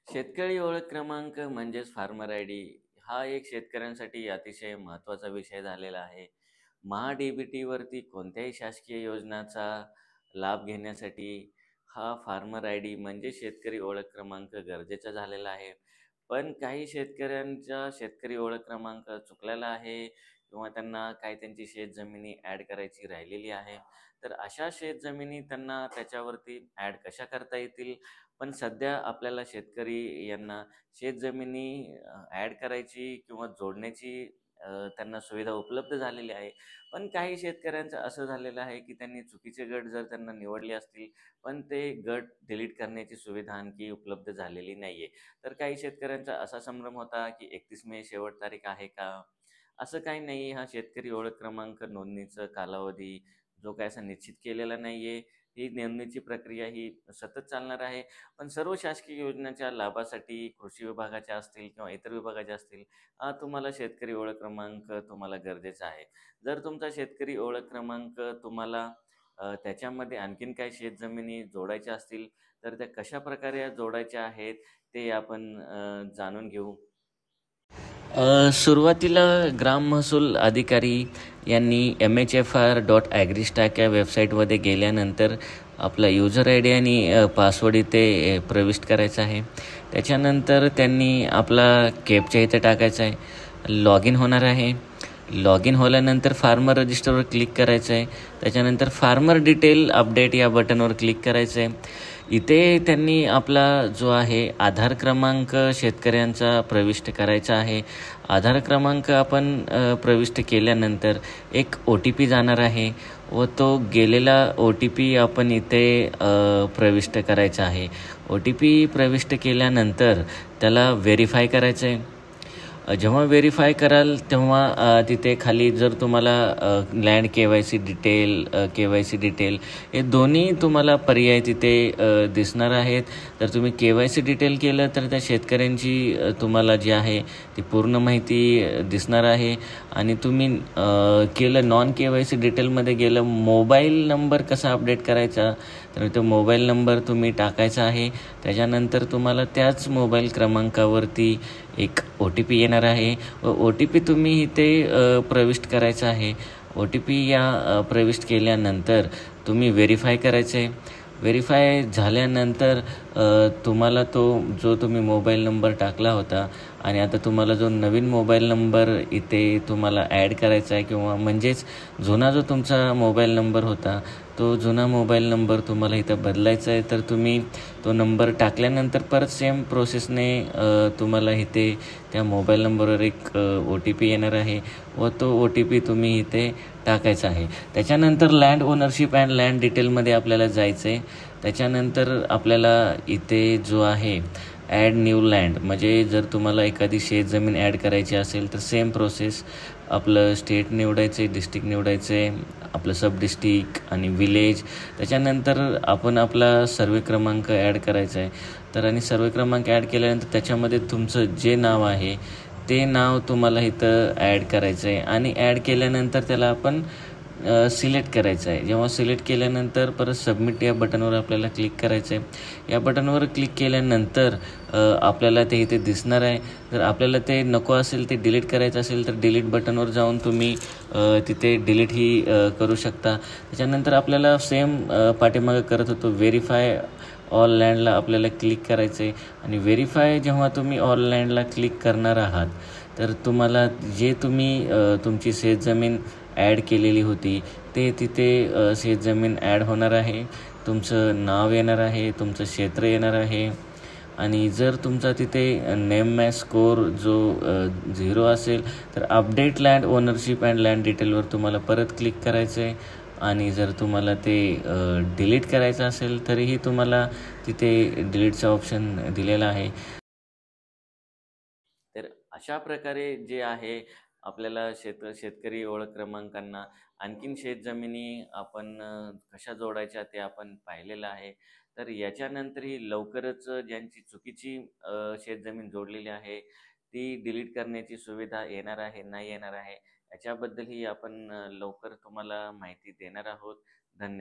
शेतकरी ओळख क्रमांक म्हणजेच फार्मर आय डी हा एक शेतकऱ्यांसाठी अतिशय महत्त्वाचा विषय झालेला आहे. महा-डी-बी-टीवरती कोणत्याही शासकीय योजनाचा लाभ घेण्यासाठी हा फार्मर आय डी म्हणजे शेतकरी ओळख क्रमांक गरजेचा झालेला आहे. पण काही शेतकऱ्यांचा शेतकरी ओळख क्रमांक चुकलेला आहे किंवा त्यांना काही त्यांची शेतजमिनी ॲड करायची राहिलेली आहे. तर अशा शेतजमिनी त्यांना त्याच्यावरती ॲड कशा करता येतील? पण सध्या आपल्याला शेतकरी यांना शेतजमिनी ॲड करायची किंवा जोडण्याची त्यांना सुविधा उपलब्ध झालेली आहे. पण काही शेतकऱ्यांचं असं झालेलं आहे, की त्यांनी चुकीचे गट जर त्यांना निवडले असतील, पण ते गट डिलीट करण्याची सुविधा आणखी उपलब्ध झालेली नाही आहे. तर काही शेतकऱ्यांचा असा संभ्रम होता, की 31 मे शेवट तारीख आहे का? असं काही नाही आहे. हा शेतकरी ओळख क्रमांक नोंदणीचा कालावधी जो काही असा निश्चित केलेला नाही आहे. ही नोंदणीची प्रक्रिया ही सतत चालणार आहे. पण सर्व शासकीय योजनांच्या लाभासाठी कृषी विभागाच्या असतील किंवा इतर विभागाच्या असतील, तुम्हाला शेतकरी ओळख क्रमांक तुम्हाला गरजेचा आहे. जर तुमचा शेतकरी ओळख क्रमांक तुम्हाला त्याच्यामध्ये आणखीन काही शेतजमिनी जोडायच्या असतील, तर त्या कशाप्रकारे जोडायच्या आहेत, ते आपण जाणून घेऊ. सुरुवातीला ग्राम महसूल अधिकारी यांनी MHFR.agristack या वेबसाईटमध्ये गेल्यानंतर आपला यूजर आय डी आणि पासवर्ड इथे प्रविष्ट करायचा आहे. त्याच्यानंतर त्यांनी आपला कॅप्चा इथे टाकायचा आहे. लॉग इन होणार आहे. लॉग इन झाल्यानंतर फार्मर रजिस्टरवर क्लिक करायचं आहे. त्याच्यानंतर फार्मर डिटेल अपडेट या बटनवर क्लिक करायचं आहे. इथे त्यांनी आपला जो आहे आधार क्रमांक शेतकऱ्यांचा प्रविष्ट करायचा आहे. आधार क्रमांक आपण प्रविष्ट केल्यानंतर एक OTP जाणार आहे व तो गेलेला OTP आपण इथे प्रविष्ट करायचा आहे. OTP प्रविष्ट केल्यानंतर त्याला व्हेरीफाय करायचं आहे. जेव्हा व्हेरीफाय कराल तेव्हा तिथे खाली जर तुम्हाला land KYC detail, KYC detail हे दोन्ही तुम्हाला पर्याय तिथे दिसणार आहेत. जर तुम्ही KYC डिटेल केलं तर त्या शेतकऱ्यांची तुम्हाला जी आहे ती पूर्ण माहिती दिसणार आहे. आणि तुम्ही केलं नॉन KYC डिटेलमध्ये गेलं मोबाईल नंबर कसा अपडेट करायचा, तर तो मोबाईल नंबर तुम्ही टाकायचा आहे. त्याच्यानंतर तुम्हाला त्याच मोबाईल क्रमांकावरती एक OTP येणार आहे व OTP तुम्ही इथे प्रविष्ट करायचा आहे. OTP प्रविष्ट केल्यानंतर तुम्ही व्हेरीफाय करायचं आहे. व्हेरीफाय झाल्यानंतर तुम्हाला तो जो तुम्ही मोबाईल नंबर टाकला होता आणि आता तुम्हाला जो नवीन मोबाईल नंबर इथे तुम्हाला ॲड करायचा आहे किंवा म्हणजेच जुना जो तुमचा मोबाईल नंबर होता तो जुना मोबाईल नंबर तुम्हाला इथं बदलायचा आहे. तर तुम्ही तो नंबर टाकल्यानंतर परत सेम प्रोसेसने तुम्हाला इथे त्या मोबाईल नंबरवर एक OTP येणार आहे व तो OTP तुम्ही इथे टाकायचा आहे. त्याच्यानंतर लँड ओनरशिप अँड लँड डिटेलमध्ये आपल्याला जायचं आहे. त्याच्यानंतर आपल्याला इथे जो आहे ॲड न्यू लँड म्हणजे जर तुम्हाला एखादी शेतजमीन ॲड करायची असेल तर सेम प्रोसेस आपलं स्टेट निवडायचं आहे, डिस्ट्रिक्ट निवडायचं आहे, आपलं सब डिस्ट्रिक्ट आणि विलेज. त्याच्यानंतर आपण आपला सर्वे क्रमांक ॲड करायचा आहे. तर आणि सर्वे क्रमांक ॲड केल्यानंतर त्याच्यामध्ये तुमचं जे नाव आहे ते नाव तुम्हाला इथं ॲड करायचं आहे आणि ॲड केल्यानंतर त्याला आपण सिलेक्ट करायचं आहे. जेव्हा सिलेक्ट केल्यानंतर परत सबमिट या बटनवर आपल्याला क्लिक करायचं आहे. या बटनवर क्लिक केल्यानंतर आपल्याला ते इथे दिसणार आहे. जर आपल्याला ते नको असेल ते डिलीट करायचं असेल तर डिलीट बटनवर जाऊन तुम्ही तिथे डिलीट ही करू शकता. त्याच्यानंतर आपल्याला सेम पाठीमागं करत होतो व्हेरीफाय ऑल लँडला आपल्याला क्लिक करायचं आहे आणि व्हेरीफाय जेव्हा तुम्ही ऑल लँडला क्लिक करणार आहात तर तुम्हाला जे तुम्ही तुमची शेतजमीन ॲड केलेली होती ते तिथे शेतजमीन ॲड होणार आहे. तुमचं नाव येणार आहे, तुमचं क्षेत्र येणार आहे आणि जर तुमचा तिथे नेम मॅच स्कोर जो 0 असेल तर update land ownership and land डिटेलवर तुम्हाला परत क्लिक करायचं आहे. आणि जर तुम्हाला ते डिलीट करायचं असेल तरीही तुम्हाला तिथे डिलीटचा ऑप्शन दिलेला आहे. तर अशा प्रकारे जे आहे आपल्याला शेतकरी ओळख क्रमांकांना आणखीन शेतजमिनी आपण कशा जोडायच्या ते आपण पाहिलेलं आहे. तर याच्यानंतरही लवकरच ज्यांची चुकीची शेतजमीन जोडलेली आहे ती डिलीट करण्याची सुविधा येणार आहे, नाही येणार आहे याच्याबद्दलही आपण लवकर तुम्हाला माहिती देणार आहोत. धन्यवाद.